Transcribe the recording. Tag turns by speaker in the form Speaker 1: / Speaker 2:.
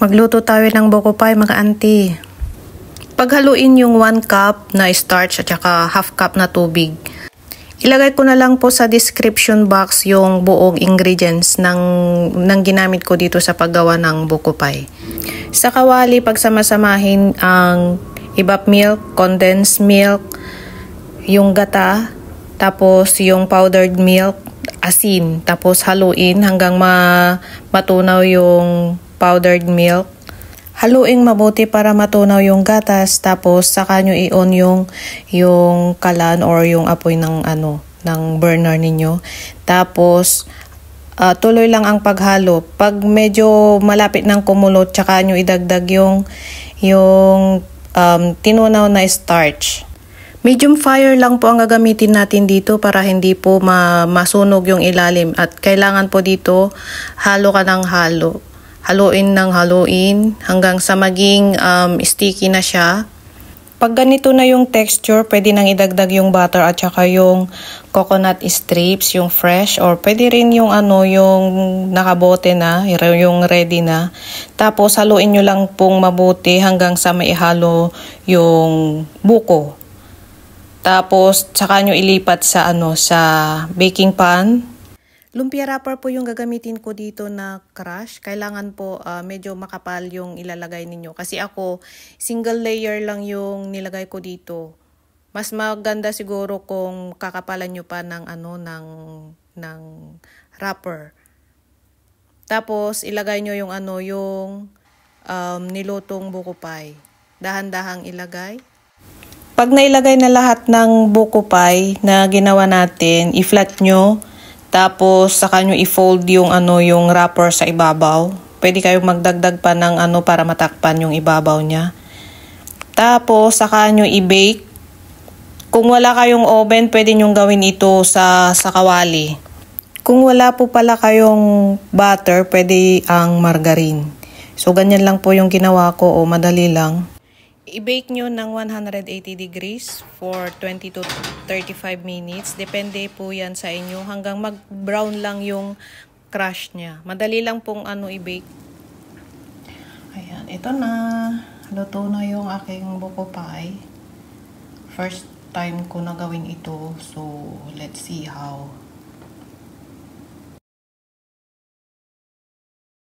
Speaker 1: Magluto tayo ng buko pie mga auntie. Paghaluin yung 1 cup na starch at saka half cup na tubig. Ilagay ko na lang po sa description box yung buong ingredients ng ginamit ko dito sa paggawa ng buko pie. Sa kawali, pagsamasamahin ang evap milk, condensed milk, yung gata, tapos yung powdered milk, asin, tapos haluin hanggang matunaw yung powdered milk. Haluin mabuti para matunaw yung gatas, tapos saka nyo i-on yung kalan or yung apoy ng burner ninyo. Tapos tuloy lang ang paghalo. Pag medyo malapit ng kumulot, saka nyo idagdag yung tinunaw na starch. Medium fire lang po ang gagamitin natin dito para hindi po masunog yung ilalim, at kailangan po dito halo ka ng halo. Haluin ng haluin hanggang sa maging sticky na siya. Pag ganito na yung texture, pwede nang idagdag yung butter at saka yung coconut strips, yung fresh, or pwede rin yung yung nakabote na, yung ready na. Tapos haluin nyo lang pong mabuti hanggang sa maihalo yung buko. Tapos saka nyo ilipat sa sa baking pan. Lumpia wrapper po yung gagamitin ko dito na crush. Kailangan po medyo makapal yung ilalagay ninyo. Kasi ako, single layer lang yung nilagay ko dito. Mas maganda siguro kung kakapalan nyo pa ng ng wrapper. Tapos ilagay nyo yung yung nilutong buko pie. Dahan-dahang ilagay. Pag nailagay na lahat ng buko pie na ginawa natin, i-flat nyo. Tapos saka nyo i-fold yung yung wrapper sa ibabaw. Pwede kayong magdagdag pa ng para matakpan yung ibabaw niya. Tapos saka nyo i-bake. Kung wala kayong oven, pwede nyo gawin ito sa kawali. Kung wala po pala kayong butter, pwede ang margarine. So ganyan lang po yung ginawa ko, madali lang. I-bake nyo ng 180 degrees for 20 to 35 minutes. Depende po yan sa inyo. Hanggang mag-brown lang yung crush niya. Madali lang pong i-bake. Ayan, ito na. Luto na yung aking buko pie. First time ko na gawin ito. So, let's see how